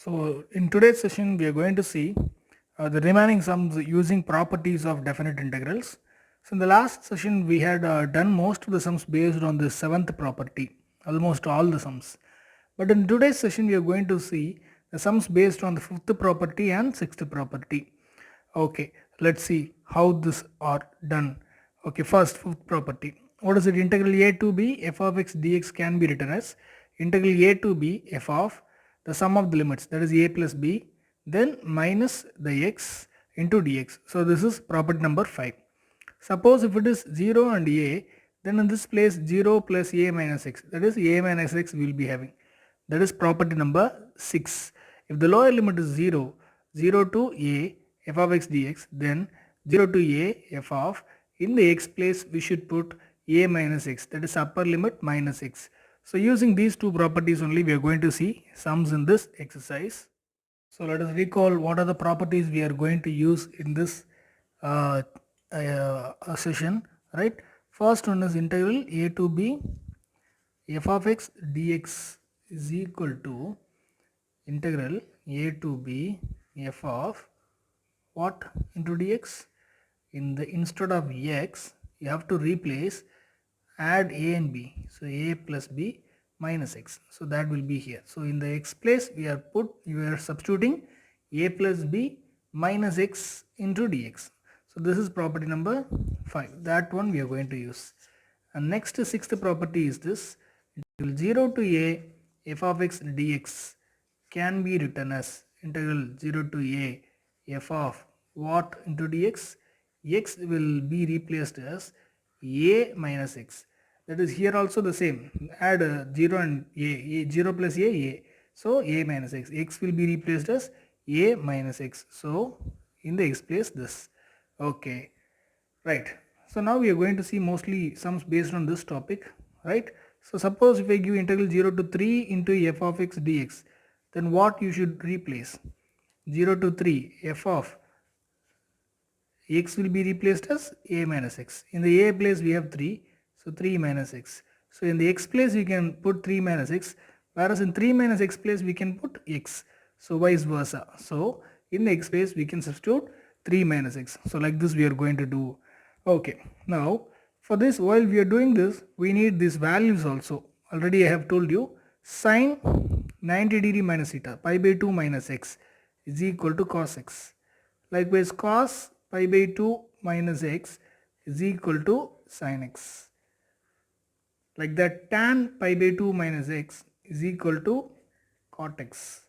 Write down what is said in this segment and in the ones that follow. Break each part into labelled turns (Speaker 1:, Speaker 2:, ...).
Speaker 1: So in today's session, we are going to see the remaining sums using properties of definite integrals. So in the last session, we had done most of the sums based on the seventh property, almost all the sums. But in today's session, we are going to see the sums based on the fifth property and sixth property. Okay, let's see how this are done. Okay, first fifth property. What is it? Integral a to b f of x dx can be written as integral a to b f of the sum of the limits, that is a plus b, then minus the x into dx. So this is property number 5. Suppose if it is 0 and a, then in this place 0 plus a minus x, that is a minus x we will be having. That is property number 6. If the lower limit is 0, 0 to a f of x dx, then 0 to a f of, in the x place we should put a minus x, that is upper limit minus x. So using these two properties only we are going to see sums in this exercise. So let us recall what are the properties we are going to use in this session, right? First one is integral a to b f of x dx is equal to integral a to b f of what into dx. In the instead of x you have to replace, add a and b, so a plus b minus x, so that will be here. So in the x place we are substituting a plus b minus x into dx. So this is property number 5, that one we are going to use. And next sixth property is this, 0 to a f of x dx can be written as integral 0 to a f of what into dx. X will be replaced as a minus x, that is here also the same, add 0 and a 0 plus a, so a minus x, x will be replaced as a minus x, so in the x place this. Okay, right. So now we are going to see mostly sums based on this topic, right? So suppose if I give integral 0 to 3 into f of x dx, then what you should replace? 0 to 3 f of x will be replaced as a minus x. In the a place we have 3, so 3 minus x. So in the x place we can put 3 minus x, whereas in 3 minus x place we can put x. So vice versa. So in the x place we can substitute 3 minus x. So like this we are going to do. Okay, now for this, while we are doing this, we need these values also. Already I have told you, sine 90 degree minus theta, pi by 2 minus x is equal to cos x. Likewise, cos pi by 2 minus x is equal to sin x. Like that, tan pi by 2 minus x is equal to cot x.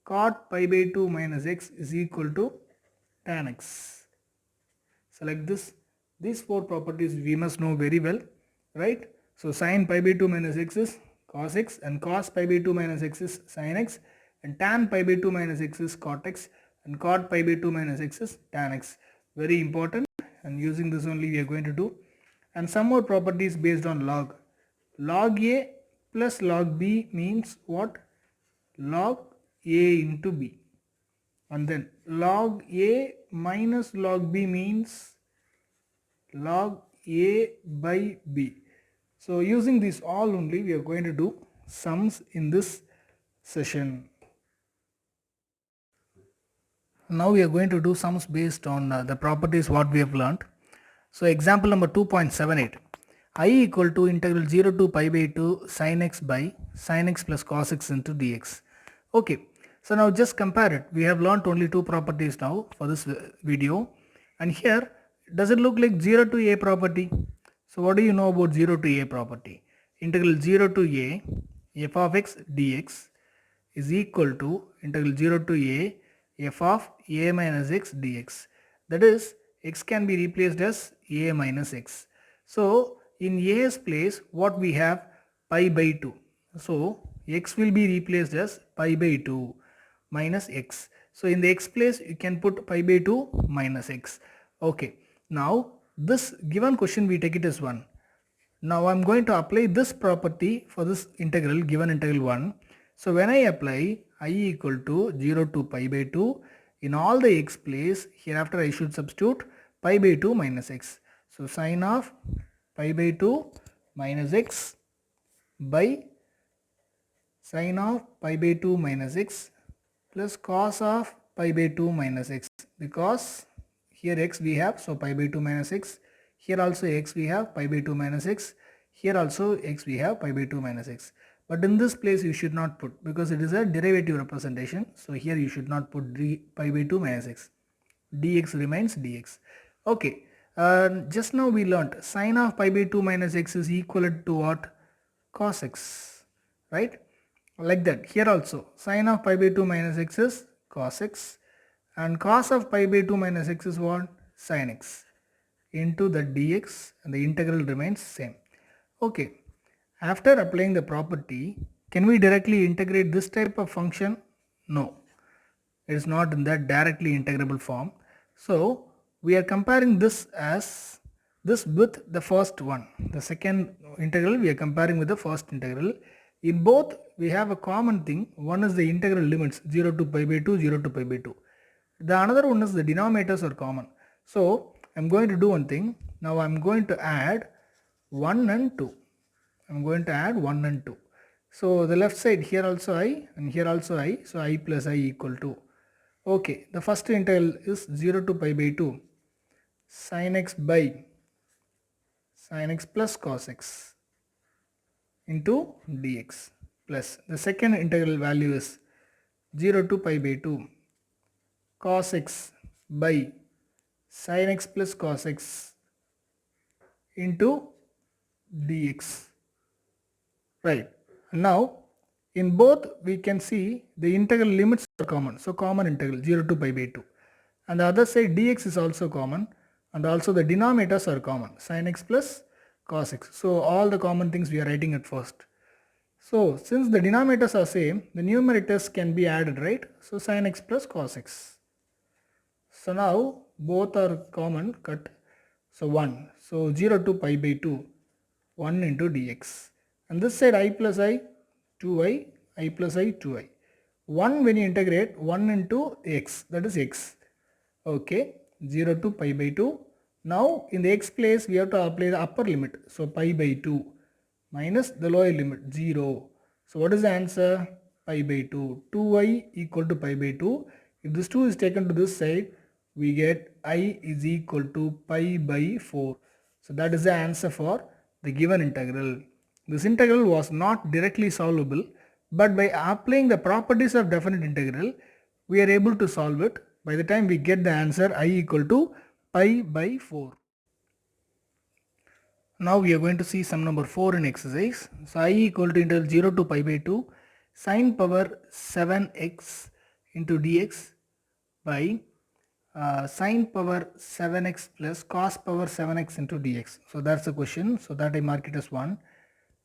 Speaker 1: Cot pi by 2 minus x is equal to tan x. So like this, these four properties we must know very well, right? So sin pi by 2 minus x is cos x, and cos pi by 2 minus x is sin x, and tan pi by 2 minus x is cot x, and cot pi by 2 minus x is tan x. Very important, and using this only we are going to do. And some more properties based on log. Log a plus log b means what? Log a into b. And then log a minus log b means log a by b. So using this all only we are going to do sums in this session. Now we are going to do sums based on the properties what we have learned. So example number 2.78, I equal to integral 0 to pi by 2 sin x by sin x plus cos x into dx. Okay, so now just compare it. We have learned only two properties now for this video, and here does it look like 0 to a property? So what do you know about 0 to a property? Integral 0 to a f of x dx is equal to integral 0 to a f of a minus x dx. That is, x can be replaced as a minus x. So in a's place what we have? Pi by 2. So x will be replaced as pi by 2 minus x. So in the x place you can put pi by 2 minus x. Okay, now this given question we take it as 1. Now I am going to apply this property for this integral, given integral 1. So when I apply I equal to 0 to pi by 2, in all the x place, hereafter I should substitute pi by 2 minus x. So sine of pi by 2 minus x by sine of pi by 2 minus x plus cos of pi by 2 minus x, because here x we have, so pi by 2 minus x, here also x we have pi by 2 minus x, here also x we have pi by 2 minus x. But in this place you should not put, because it is a derivative representation, so here you should not put pi by 2 minus x. Dx remains dx. Okay, just now we learnt sine of pi by 2 minus x is equivalent to what? Cos x, right? Like that, here also sine of pi by 2 minus x is cos x, and cos of pi by 2 minus x is what? Sin x into the dx, and the integral remains same. Okay, after applying the property, can we directly integrate this type of function? No, it is not in that directly integrable form. So we are comparing this as this with the first one. The second integral we are comparing with the first integral. In both we have a common thing. One is the integral limits 0 to pi by 2, 0 to pi by 2. The another one is the denominators are common. So I'm going to do one thing. Now I'm going to add 1 and 2. I'm going to add 1 and 2. So the left side, here also I and here also I. So I plus I equal to. Okay, the first integral is 0 to pi by 2 sin x by sin x plus cos x into dx, plus the second integral value is 0 to pi by 2 cos x by sin x plus cos x into dx. Right, now in both we can see the integral limits are common, so common integral 0 to pi by 2, and the other side dx is also common, and also the denominators are common, sin x plus cos x. So all the common things we are writing at first. So since the denominators are same, the numerators can be added, right? So sin x plus cos x. So now both are common, cut. So 1. So 0 to pi by 2, 1 into dx. And this side I plus I, 2i, I plus I, 2i. 1 when you integrate, 1 into x, that is x. Okay, 0 to pi by 2. Now in the x place we have to apply the upper limit. So pi by 2 minus the lower limit 0. So what is the answer? Pi by 2. 2i equal to pi by 2. If this 2 is taken to this side, we get I is equal to pi by 4. So that is the answer for the given integral. This integral was not directly solvable, but by applying the properties of definite integral, we are able to solve it. By the time we get the answer I equal to pi by 4. Now we are going to see sum number 4 in exercise. So I equal to integral 0 to pi by 2 sin power 7x into dx by sin power 7x plus cos power 7x into dx. So that's the question. So that I mark it as 1.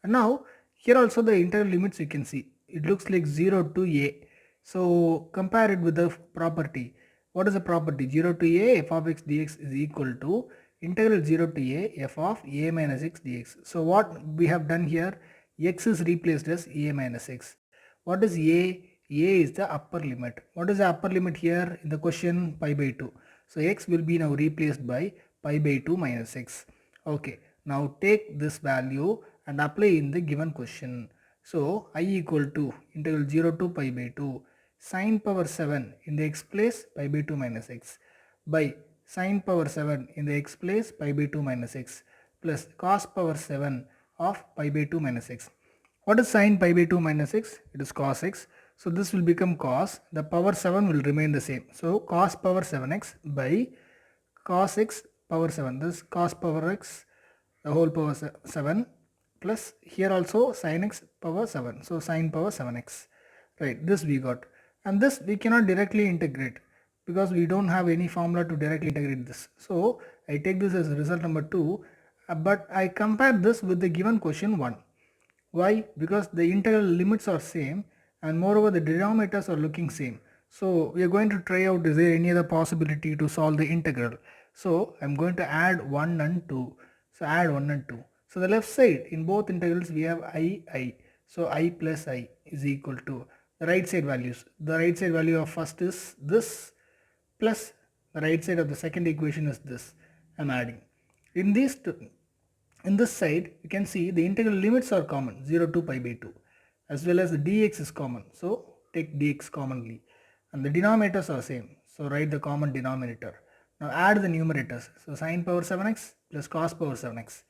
Speaker 1: And now here also the integral limits you can see. It looks like 0 to a. So compare it with the property. What is the property? 0 to a f of x dx is equal to integral 0 to a f of a minus x dx. So what we have done here, x is replaced as a minus x. What is a? A is the upper limit. What is the upper limit here in the question? Pi by 2. So x will be now replaced by pi by 2 minus x. Okay, now take this value and apply in the given question. So I equal to integral 0 to pi by 2 sin power 7 in the x place pi by 2 minus x by sin power 7 in the x place pi by 2 minus x plus cos power 7 of pi by 2 minus x. What is sin pi by 2 minus x? It is cos x. So this will become cos. The power 7 will remain the same. So cos power 7x by cos x power 7. This cos power x, the whole power 7, plus here also sin x power 7. So sin power 7x. Right, this we got. And this we cannot directly integrate because we don't have any formula to directly integrate this. So I take this as result number 2, but I compare this with the given question 1. Why? Because the integral limits are same, and moreover the denominators are looking same. So we are going to try out, is there any other possibility to solve the integral. So I'm going to add 1 and 2. So add 1 and 2. So the left side in both integrals we have I. So I plus I is equal to the right side values. The right side value of first is this plus the right side of the second equation is this. I'm adding. In this side you can see the integral limits are common, 0 to pi by 2. as well as the dx is common. So take dx commonly and the denominators are same. So write the common denominator. Now add the numerators. So sine power 7x plus cos power 7x.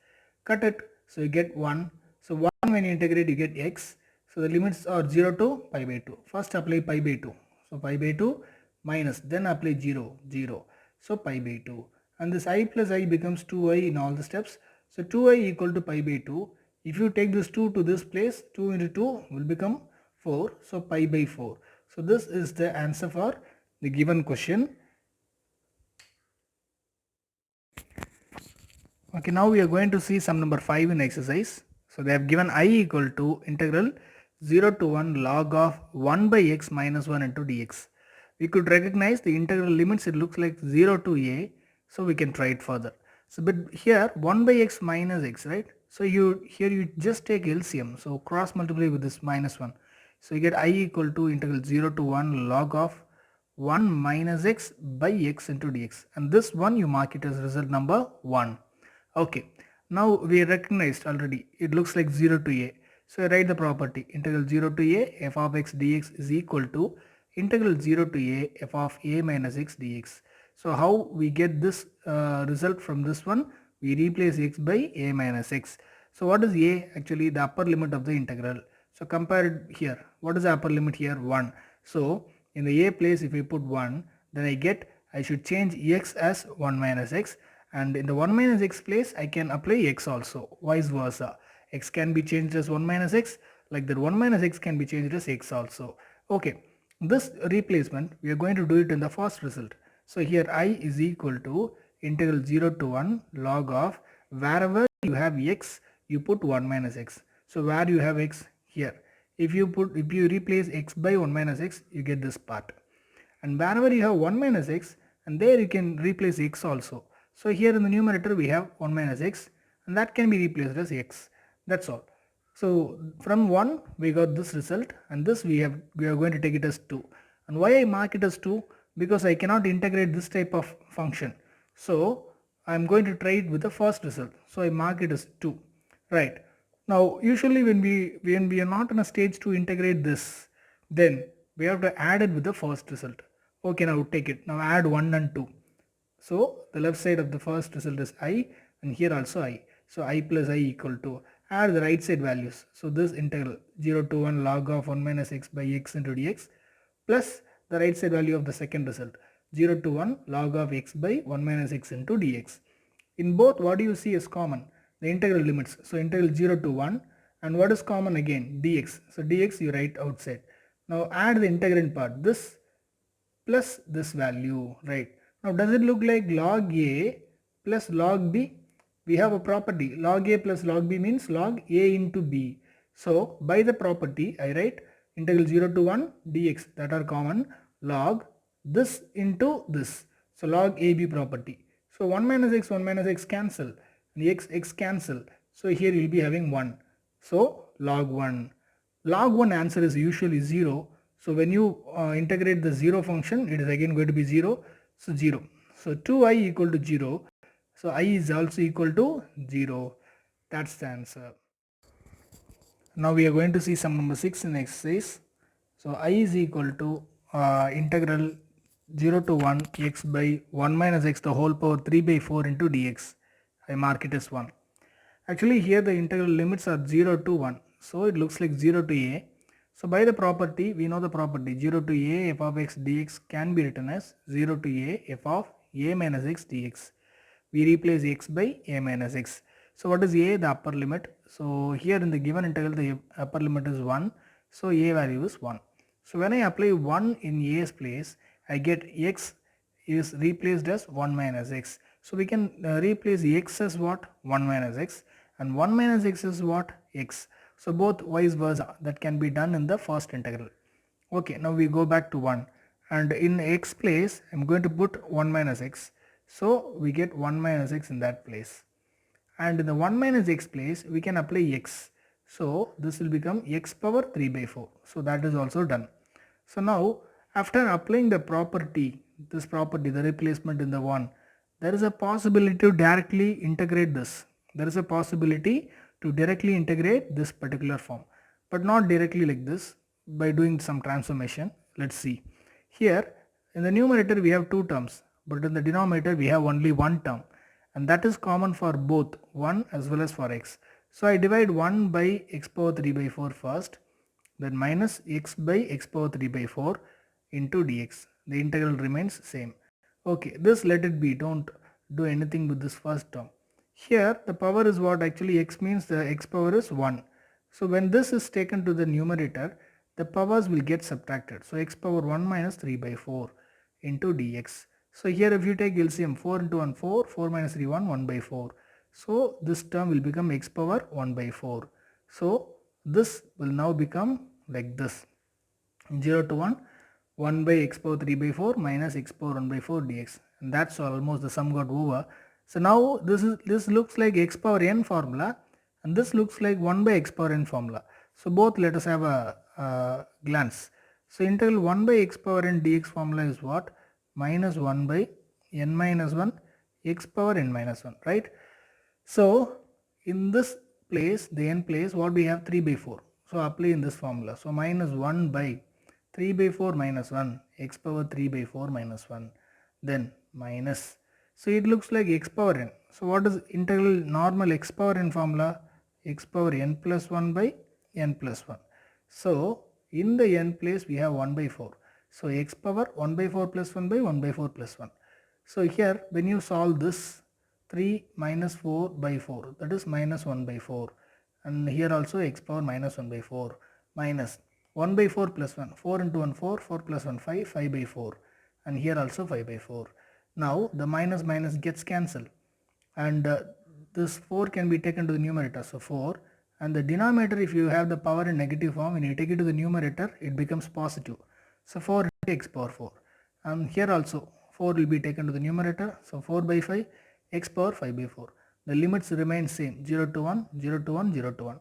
Speaker 1: Cut it. So you get 1. So 1 when you integrate you get x. So the limits are 0 to pi by 2. First apply pi by 2. So pi by 2 minus, then apply 0, 0. So pi by 2. And this I plus I becomes 2i in all the steps. So 2i equal to pi by 2. If you take this 2 to this place, 2 into 2 will become 4. So pi by 4. So this is the answer for the given question. Okay, now we are going to see sum number 5 in exercise. So they have given I equal to integral 0 to 1 log of 1 by x minus 1 into dx. We could recognize the integral limits, it looks like 0 to a, so we can try it further. So but here 1 by x minus x, right? So here you just take LCM, so cross multiply with this minus 1. So you get I equal to integral 0 to 1 log of 1 minus x by x into dx, and this one you mark it as result number 1. Okay, now we recognized already it looks like 0 to a. So I write the property integral 0 to a f of x dx is equal to integral 0 to a f of a minus x dx. So how we get this result from this one? We replace x by a minus x. So what is a? Actually the upper limit of the integral. So compare it here. What is the upper limit here? 1. So in the a place if we put 1, then I should change x as 1 minus x, and in the 1 minus x place I can apply x also, vice versa. X can be changed as 1 minus x, like that 1 minus x can be changed as x also. Okay, this replacement we are going to do it in the first result. So here I is equal to integral 0 to 1 log of, wherever you have x you put 1 minus x. So where you have x? Here. If you replace x by 1 minus x, you get this part. And wherever you have 1 minus x, and there you can replace x also. So here in the numerator we have 1 minus x, and that can be replaced as x. That's all. So from 1 we got this result, and this we are going to take it as 2. And why I mark it as 2? Because I cannot integrate this type of function. So I am going to try it with the first result. So I mark it as 2. Right. Now usually when we are not in a stage to integrate this, then we have to add it with the first result. Okay, now take it. Now add 1 and 2. So the left side of the first result is I, and here also I. So I plus I equal to, add the right side values. So this integral 0 to 1 log of 1 minus x by x into dx plus the right side value of the second result 0 to 1 log of x by 1 minus x into dx. In both, what do you see as common? The integral limits. So integral 0 to 1, and what is common again? Dx. So dx you write outside. Now add the integrand part, this plus this value, right? Now does it look like log a plus log b? We have a property, log a plus log b means log a into b. So by the property I write integral 0 to 1 dx, that are common, log this into this. So log ab property. So 1 minus x cancel, and x cancel. So here you will be having 1. So log 1. Log 1 answer is usually 0. So when you integrate the 0 function, it is again going to be 0. So 0. So 2i equal to 0. So I is also equal to 0. That's the answer. Now we are going to see sum number 6 in exercise. So I is equal to integral 0 to 1 x by 1 minus x the whole power 3 by 4 into dx. I mark it as 1. Actually here the integral limits are 0 to 1. So it looks like 0 to a. So by the property, we know the property 0 to a f of x dx can be written as 0 to a f of a minus x dx. We replace x by a minus x. So what is a? The upper limit. So here in the given integral the upper limit is 1. So a value is 1. So when I apply 1 in a's place, I get x is replaced as 1 minus x. So we can replace x as what? 1 minus x, and 1 minus x is what? X. So both vice versa, that can be done in the first integral. Okay, now we go back to 1, and in x place I am going to put 1 minus x. So we get 1 minus x in that place, and in the 1 minus x place we can apply x. So this will become x power 3 by 4. So that is also done. So now after applying the property, this property, the replacement in the 1, there is a possibility to directly integrate this. There is a possibility to directly integrate this particular form. but not directly like this, by doing some transformation. Let's see. Here in the numerator we have two terms, but in the denominator we have only one term, and that is common for both 1 as well as for x. So I divide 1 by x power 3 by 4 first, then minus x by x power 3 by 4 into dx. The integral remains same. Okay, this let it be, don't do anything with this first term. Here the power is what? Actually x means the x power is 1. So when this is taken to the numerator, the powers will get subtracted. So x power 1 minus 3 by 4 into dx. So here if you take LCM, 4 into 1 4, 4 minus 3 1 by 4. So this term will become x power 1 by 4. So this will now become like this, 0 to 1, 1 by x power 3 by 4 minus x power 1 by 4 dx, and that's all. Almost the sum got over. So now this looks like x power n formula, and this looks like 1 by x power n formula. So both let us have a glance. So integral 1 by x power n dx formula is what? Minus 1 by n minus 1 x power n minus 1, right? So in this place, the n place, what we have? 3 by 4. So apply in this formula. So minus 1 by 3 by 4 minus 1 x power 3 by 4 minus 1, then minus. So it looks like x power n. So what is integral normal x power n formula? X power n plus 1 by n plus 1. So in the n place we have 1 by 4. So x power 1 by 4 plus 1 by 1 by 4 plus 1. So here when you solve this, 3 minus 4 by 4, that is minus 1 by 4, and here also x power minus 1 by 4 minus 1 by 4 plus 1, 4 into 1 4, 4 plus 1 5, 5 by 4, and here also 5 by 4. Now the minus minus gets cancelled, and this 4 can be taken to the numerator, so 4, and the denominator, if you have the power in negative form, when you take it to the numerator it becomes positive, so 4 into x power 4, and here also 4 will be taken to the numerator, so 4 by 5 x power 5 by 4. The limits remain same, 0 to 1, 0 to 1, 0 to 1.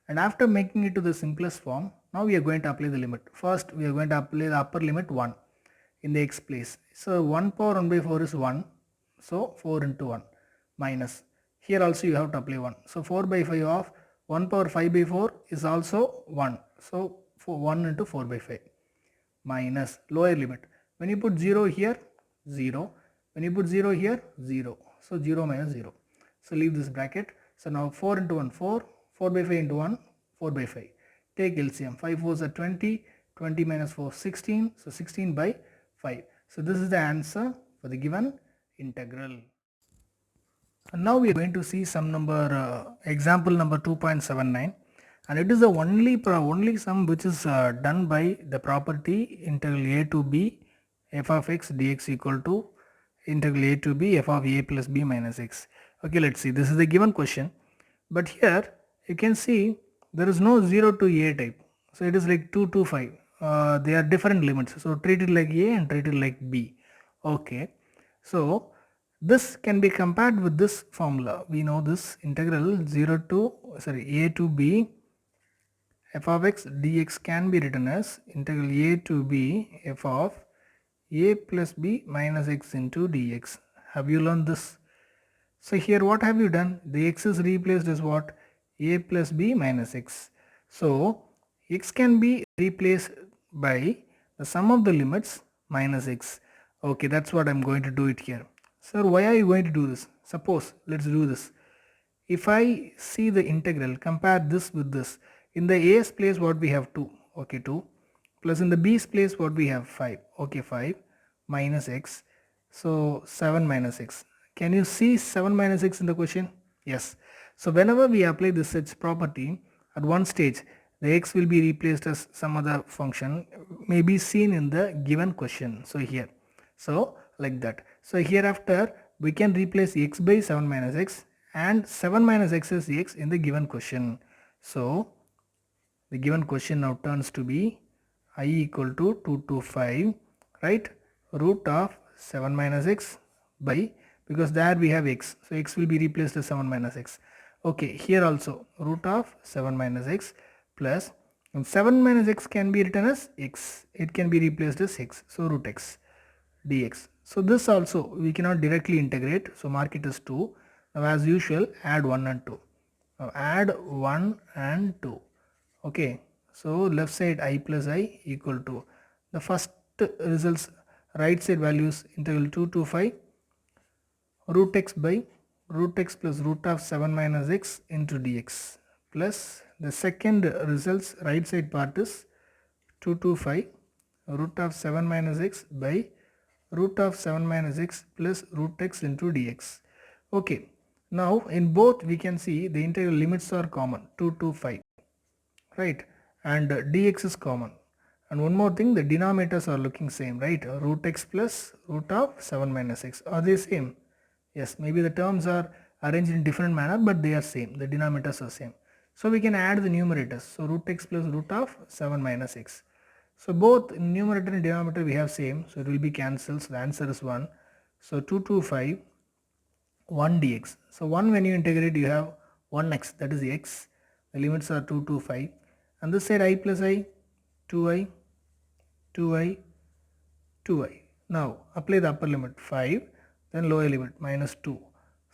Speaker 1: And after making it to the simplest form, now we are going to apply the limit. First we are going to apply the upper limit 1 in the x place. So 1 power 1 by 4 is 1, so 4 into 1 minus. Here also you have to apply 1. So 4 by 5 of 1 power 5 by 4 is also 1. So for 1 into 4 by 5 minus lower limit. When you put 0 here, 0. When you put 0 here, 0. So 0 minus 0. So leave this bracket. So now 4 into 1, 4. 4 by 5 into 1, 4 by 5. Take LCM. 5 4s are 20. 20 minus 4, 16. So 16 by 5. So this is the answer for the given integral. And now we are going to see some number, example number 2.79. And it is the only sum which is done by the property integral a to b f of x dx equal to integral a to b f of a plus b minus x. Okay, let's see. This is the given question, but here you can see there is no 0 to a type. So it is like 2 to 5. They are different limits. So treat it like a and treat it like b. Okay. So this can be compared with this formula. We know this integral a to b f of x dx can be written as integral a to b f of a plus b minus x into dx. Have you learned this? So here what have you done? The x is replaced as what? A plus b minus x. So x can be replaced by the sum of the limits minus x. Okay, that's what I'm going to do it here. Sir, why are you going to do this? Suppose, let's do this. If I see the integral, compare this with this. In the a's place what we have 2, okay, 2, plus in the b's place what we have 5, okay, 5, minus x, so 7 minus x. Can you see 7 minus x in the question? Yes. So whenever we apply this such property, at one stage the x will be replaced as some other function, may be seen in the given question. So here, so like that. So hereafter we can replace x by 7 minus x, and 7 minus x is x in the given question. So the given question now turns to be I equal to 2 to 5, right, root of 7 minus x by, because there we have x, so x will be replaced as 7 minus x. Okay, here also root of 7 minus x plus, and 7 minus x can be written as x, it can be replaced as x, so root x dx. So this also we cannot directly integrate, so mark it as 2. Now as usual add 1 and 2. Now add 1 and 2. Okay, So left side I plus I equal to the first results, right side values integral 2 to 5 root x by root x plus root of 7 minus x into dx, plus the second results right side part is 2 to 5 root of 7 minus x by root of 7 minus x plus root x into dx. Okay, now in both we can see the integral limits are common, 2 to 5, right, and dx is common. And one more thing, the denominators are looking same, right? Root x plus root of 7 minus x, are they same? Yes, maybe the terms are arranged in different manner, but they are same, the denominators are same. So we can add the numerators, so root x plus root of 7 minus x. So both numerator and denominator we have same, so it will be cancelled, so the answer is 1. So 2 to 5 1 dx. So 1 when you integrate you have 1x, that is x, the limits are 2 to 5, and this side I plus I, 2i, 2i, 2i. Now apply the upper limit 5, then lower limit minus 2.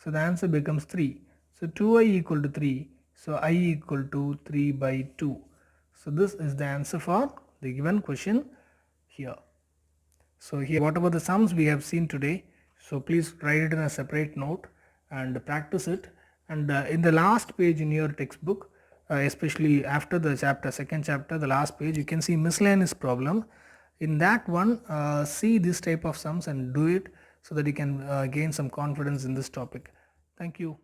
Speaker 1: So the answer becomes 3. So 2i equal to 3, so I equal to 3 by 2. So this is the answer for the given question here. So here whatever the sums we have seen today, so please write it in a separate note and practice it. And in the last page in your textbook, especially after the chapter, second chapter, the last page, you can see miscellaneous problem. In that one, see this type of sums and do it so that you can gain some confidence in this topic. Thank you.